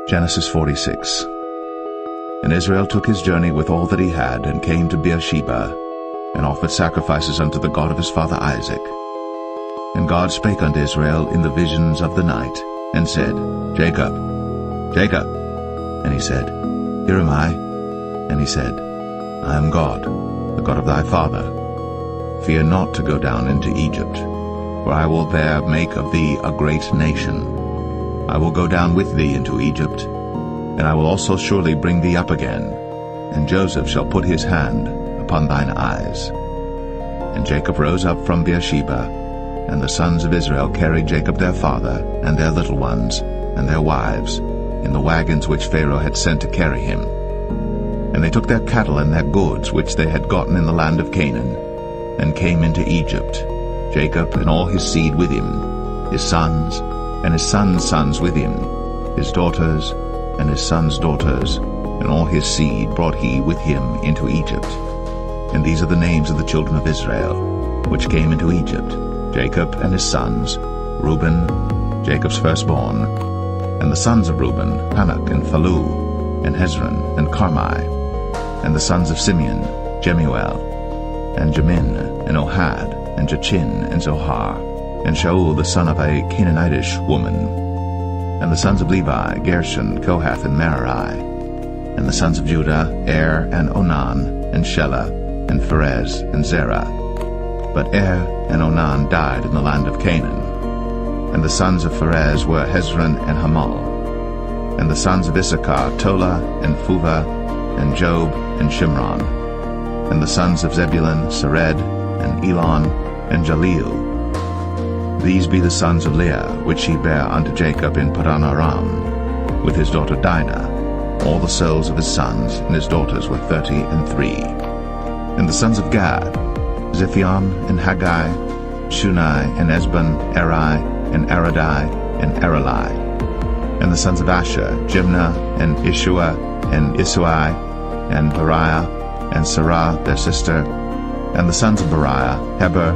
Genesis 46. And Israel took his journey with all that he had, and came to Beersheba, and offered sacrifices unto the God of his father Isaac. And God spake unto Israel in the visions of the night, and said, Jacob, Jacob. And he said, Here am I. And he said, I am God, the God of thy father. Fear not to go down into Egypt, for I will there make of thee a great nation. I will go down with thee into Egypt, and I will also surely bring thee up again, and Joseph shall put his hand upon thine eyes. And Jacob rose up from Beersheba, and the sons of Israel carried Jacob their father, and their little ones, and their wives, in the wagons which Pharaoh had sent to carry him. And they took their cattle and their goods which they had gotten in the land of Canaan, and came into Egypt, Jacob and all his seed with him, his sons, and his sons' sons with him, his daughters, and his sons' daughters, and all his seed brought he with him into Egypt. And these are the names of the children of Israel, which came into Egypt, Jacob and his sons, Reuben, Jacob's firstborn, and the sons of Reuben, Hanok and Phalu, and Hezron and Carmi, and the sons of Simeon, Jemuel, and Jamin, and Ohad, and Jachin, and Zohar, and Shaul the son of a Canaanitish woman. And the sons of Levi, Gershon, Kohath, and Merari. And the sons of Judah, Er, and Onan, and Shelah, and Pharez, and Zerah. But Er and Onan died in the land of Canaan. And the sons of Pharez were Hezron and Hamal. And the sons of Issachar, Tola, and Phuvah, and Job, and Shimron. And the sons of Zebulun, Sered, and Elon, and Jaleel. These be the sons of Leah, which she bare unto Jacob in Padan Aram, with his daughter Dinah. All the souls of his sons and his daughters were 33. And the sons of Gad, Ziphion, and Haggai, Shunai, and Esban, Eri, and Aradai, and Aralai. And the sons of Asher, Jimnah, and Ishua, and Isui, and Beriah, and Sarah their sister. And the sons of Beriah, Heber,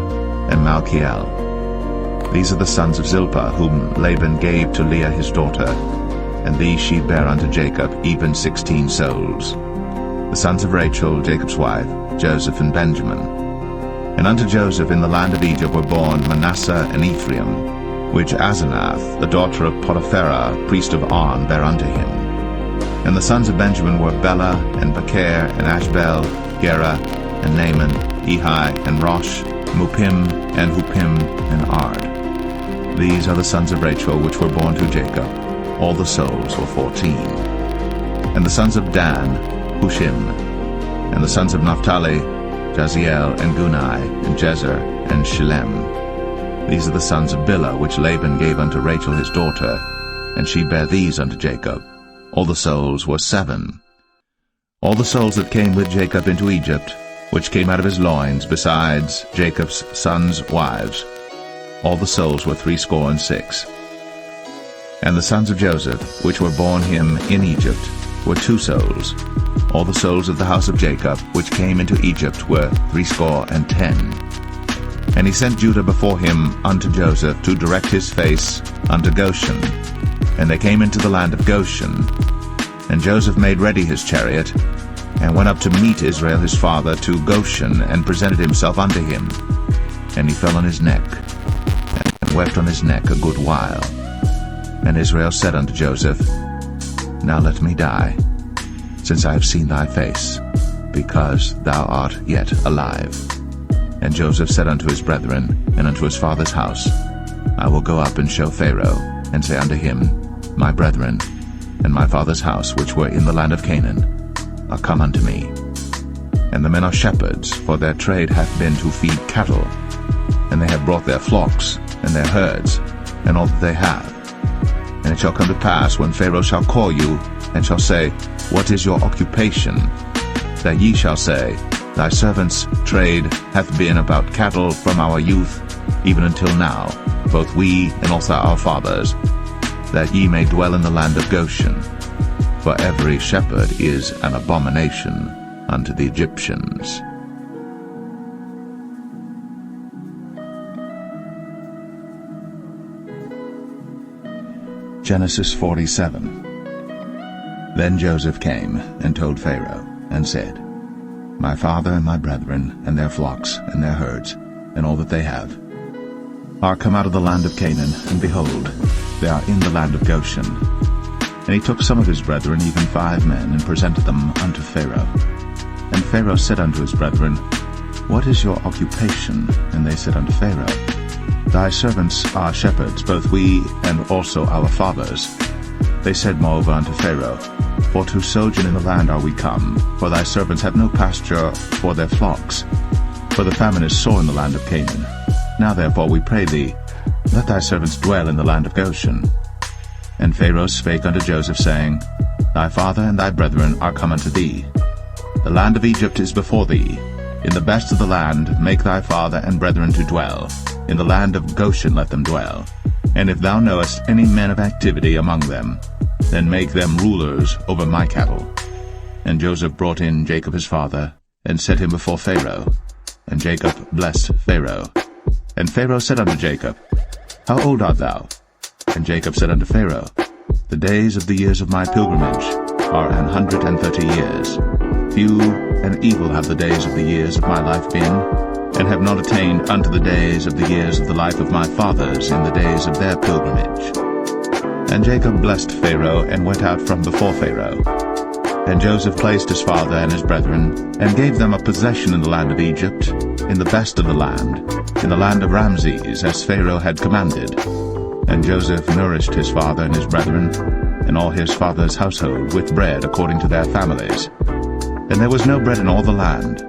and Malchiel. These are the sons of Zilpah, whom Laban gave to Leah his daughter, and these she bare unto Jacob, even 16 souls. The sons of Rachel, Jacob's wife, Joseph and Benjamin. And unto Joseph in the land of Egypt were born Manasseh and Ephraim, which Asenath, the daughter of Potipharah, priest of On, bare unto him. And the sons of Benjamin were Bela, and Becher, and Ashbel, Gera, and Naaman, Ehi, and Rosh, Mupim, and Hupim, and Ard. These are the sons of Rachel which were born to Jacob. All the souls were 14. And the sons of Dan, Hushim. And the sons of Naphtali, Jaziel, and Gunai, and Jezer, and Shillem. These are the sons of Bilhah which Laban gave unto Rachel his daughter, and she bare these unto Jacob. All the souls were 7. All the souls that came with Jacob into Egypt, which came out of his loins, besides Jacob's sons' wives, all the souls were 66. And the sons of Joseph, which were born him in Egypt, were 2 souls. All the souls of the house of Jacob, which came into Egypt, were 10. And he sent Judah before him unto Joseph, to direct his face unto Goshen. And they came into the land of Goshen. And Joseph made ready his chariot, and went up to meet Israel his father to Goshen, and presented himself unto him. And he fell on his neck, and wept on his neck a good while. And Israel said unto Joseph, Now let me die, since I have seen thy face, because thou art yet alive. And Joseph said unto his brethren, and unto his father's house, I will go up and show Pharaoh, and say unto him, My brethren, and my father's house, which were in the land of Canaan, are come unto me. And the men are shepherds, for their trade hath been to feed cattle. And they have brought their flocks, and their herds, and all that they have. And it shall come to pass, when Pharaoh shall call you, and shall say, What is your occupation? That ye shall say, Thy servant's trade hath been about cattle from our youth, even until now, both we and also our fathers, that ye may dwell in the land of Goshen. For every shepherd is an abomination unto the Egyptians. Genesis 47. Then Joseph came and told Pharaoh, and said, My father and my brethren, and their flocks, and their herds, and all that they have, are come out of the land of Canaan, and behold, they are in the land of Goshen. And he took some of his brethren, even 5 men, and presented them unto Pharaoh. And Pharaoh said unto his brethren, What is your occupation? And they said unto Pharaoh, Thy servants are shepherds, both we and also our fathers. They said moreover unto Pharaoh, For to sojourn in the land are we come, for thy servants have no pasture for their flocks. For the famine is sore in the land of Canaan. Now therefore we pray thee, let thy servants dwell in the land of Goshen. And Pharaoh spake unto Joseph, saying, Thy father and thy brethren are come unto thee. The land of Egypt is before thee. In the best of the land make thy father and brethren to dwell. In the land of Goshen let them dwell. And if thou knowest any men of activity among them, then make them rulers over my cattle. And Joseph brought in Jacob his father, and set him before Pharaoh. And Jacob blessed Pharaoh. And Pharaoh said unto Jacob, How old art thou? And Jacob said unto Pharaoh, The days of the years of my pilgrimage are 130 years. Few and evil have the days of the years of my life been, and have not attained unto the days of the years of the life of my fathers in the days of their pilgrimage. And Jacob blessed Pharaoh, and went out from before Pharaoh. And Joseph placed his father and his brethren, and gave them a possession in the land of Egypt, in the best of the land, in the land of Ramses, as Pharaoh had commanded. And Joseph nourished his father and his brethren, and all his father's household, with bread according to their families. And there was no bread in all the land,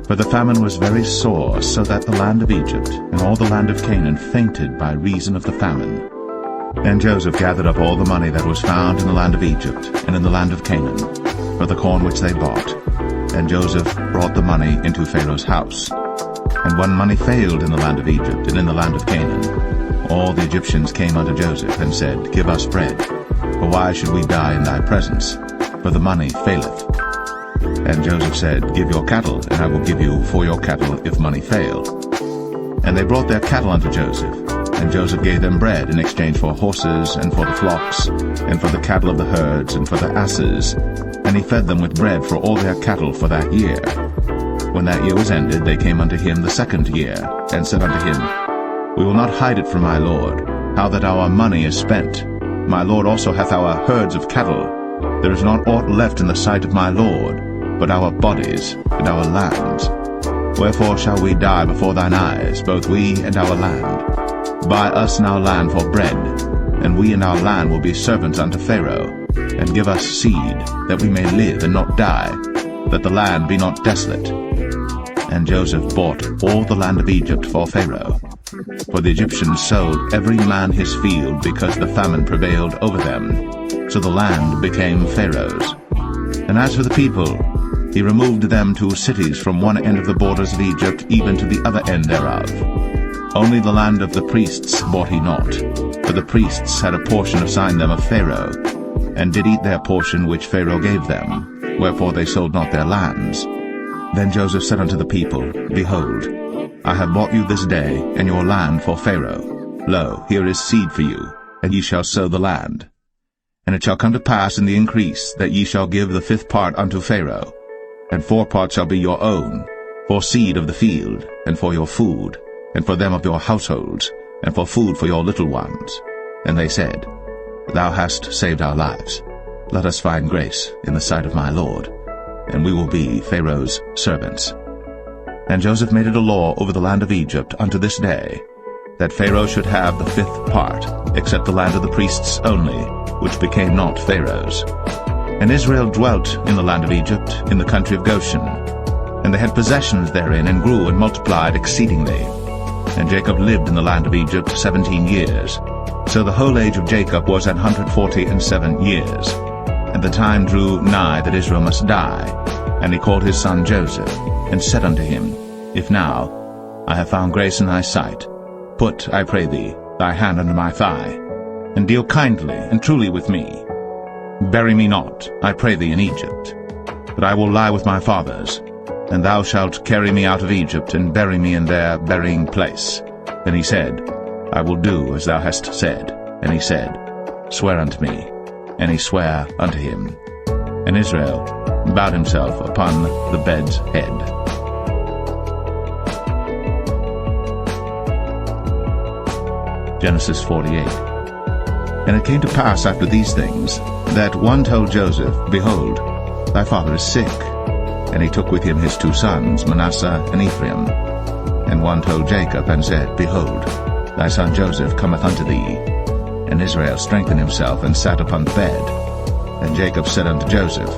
for the famine was very sore, so that the land of Egypt and all the land of Canaan fainted by reason of the famine. And Joseph gathered up all the money that was found in the land of Egypt and in the land of Canaan, for the corn which they bought. And Joseph brought the money into Pharaoh's house. And when money failed in the land of Egypt and in the land of Canaan, all the Egyptians came unto Joseph, and said, Give us bread, for why should we die in thy presence? For the money faileth. And Joseph said, Give your cattle, and I will give you for your cattle if money fail. And they brought their cattle unto Joseph, and Joseph gave them bread in exchange for horses, and for the flocks, and for the cattle of the herds, and for the asses. And he fed them with bread for all their cattle for that year. When that year was ended, they came unto him the 2nd year, and said unto him, We will not hide it from my lord, how that our money is spent. My lord also hath our herds of cattle. There is not aught left in the sight of my lord, but our bodies and our lands. Wherefore shall we die before thine eyes, both we and our land? Buy us now land for bread, and we and our land will be servants unto Pharaoh, and give us seed, that we may live and not die, that the land be not desolate. And Joseph bought all the land of Egypt for Pharaoh. For the Egyptians sold every man his field, because the famine prevailed over them. So the land became Pharaoh's. And as for the people, he removed them to cities from one end of the borders of Egypt even to the other end thereof. Only the land of the priests bought he not, for the priests had a portion assigned them of Pharaoh, and did eat their portion which Pharaoh gave them, wherefore they sold not their lands. Then Joseph said unto the people, Behold, I have bought you this day and your land for Pharaoh. Lo, here is seed for you, and ye shall sow the land. And it shall come to pass in the increase that ye shall give the 5th part unto Pharaoh, and 4 parts shall be your own, for seed of the field, and for your food, and for them of your households, and for food for your little ones. And they said, Thou hast saved our lives. Let us find grace in the sight of my lord, and we will be Pharaoh's servants. And Joseph made it a law over the land of Egypt unto this day, that Pharaoh should have the 5th part, except the land of the priests only, which became not Pharaoh's. And Israel dwelt in the land of Egypt, in the country of Goshen. And they had possessions therein, and grew and multiplied exceedingly. And Jacob lived in the land of Egypt 17 years. So the whole age of Jacob was 147 years. And the time drew nigh that Israel must die. And he called his son Joseph, and said unto him, If now I have found grace in thy sight, put, I pray thee, thy hand under my thigh, and deal kindly and truly with me. Bury me not, I pray thee, in Egypt, but I will lie with my fathers, and thou shalt carry me out of Egypt, and bury me in their burying place. Then he said, I will do as thou hast said. And he said, Swear unto me. And he sware unto him. And Israel bowed himself upon the bed's head. Genesis 48. And it came to pass after these things, that one told Joseph, Behold, thy father is sick. And he took with him his 2 sons, Manasseh and Ephraim. And one told Jacob, and said, Behold, thy son Joseph cometh unto thee. And Israel strengthened himself, and sat upon the bed. And Jacob said unto Joseph,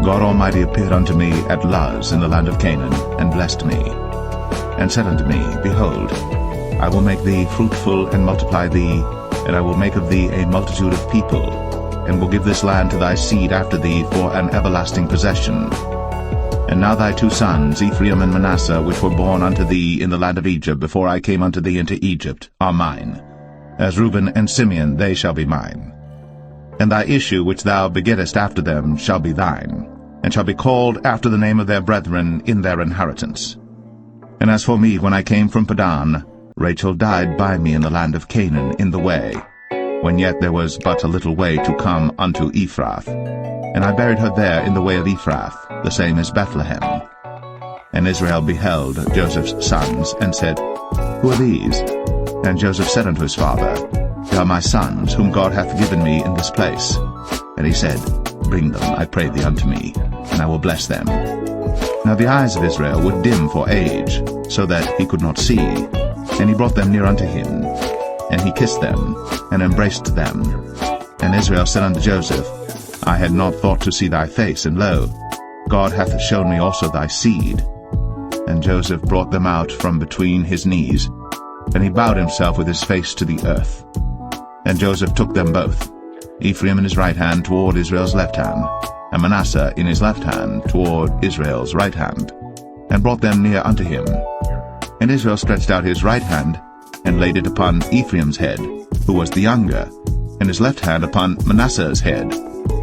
God Almighty appeared unto me at Luz in the land of Canaan, and blessed me, and said unto me, Behold, I will make thee fruitful, and multiply thee, and I will make of thee a multitude of people, and will give this land to thy seed after thee for an everlasting possession. And now thy 2 sons, Ephraim and Manasseh, which were born unto thee in the land of Egypt before I came unto thee into Egypt, are mine. As Reuben and Simeon they shall be mine. And thy issue which thou begettest after them shall be thine, and shall be called after the name of their brethren in their inheritance. And as for me, when I came from Padan, Rachel died by me in the land of Canaan in the way, when yet there was but a little way to come unto Ephrath. And I buried her there in the way of Ephrath, the same as Bethlehem. And Israel beheld Joseph's sons, and said, Who are these? And Joseph said unto his father, They are my sons, whom God hath given me in this place. And he said, Bring them, I pray thee, unto me, and I will bless them. Now the eyes of Israel were dim for age, so that he could not see. And he brought them near unto him, and he kissed them, and embraced them. And Israel said unto Joseph, I had not thought to see thy face, and lo, God hath shown me also thy seed. And Joseph brought them out from between his knees, and he bowed himself with his face to the earth. And Joseph took them both, Ephraim in his right hand toward Israel's left hand, and Manasseh in his left hand toward Israel's right hand, and brought them near unto him. And Israel stretched out his right hand, and laid it upon Ephraim's head, who was the younger, and his left hand upon Manasseh's head,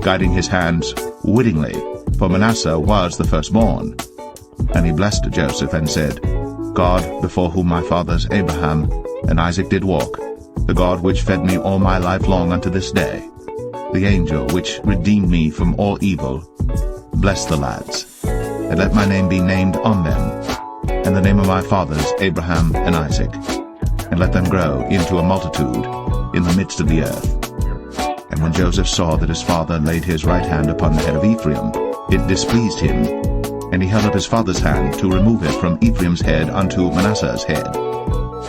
guiding his hands wittingly, for Manasseh was the firstborn. And he blessed Joseph, and said, God, before whom my fathers Abraham and Isaac did walk, the God which fed me all my life long unto this day, the angel which redeemed me from all evil, bless the lads, and let my name be named on them, and the name of my fathers Abraham and Isaac, and let them grow into a multitude in the midst of the earth. And when Joseph saw that his father laid his right hand upon the head of Ephraim, it displeased him, and he held up his father's hand to remove it from Ephraim's head unto Manasseh's head.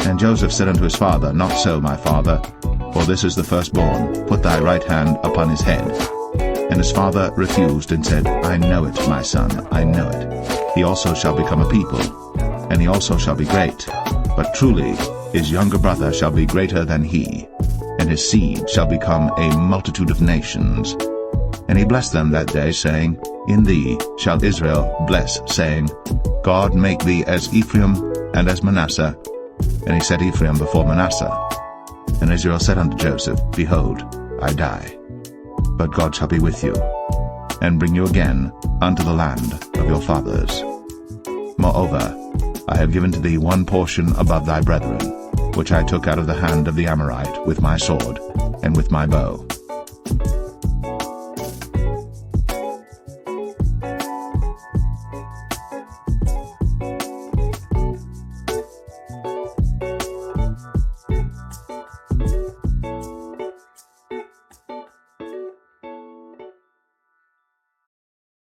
And Joseph said unto his father, Not so, my father, for this is the firstborn. Put thy right hand upon his head. And his father refused, and said, I know it, my son, I know it. He also shall become a people, and he also shall be great. But truly his younger brother shall be greater than he, and his seed shall become a multitude of nations. And he blessed them that day, saying, In thee shall Israel bless, saying, God make thee as Ephraim and as Manasseh. And he set Ephraim before Manasseh. And Israel said unto Joseph, Behold, I die, but God shall be with you, and bring you again unto the land of your fathers. Moreover, I have given to thee one portion above thy brethren, which I took out of the hand of the Amorite with my sword and with my bow.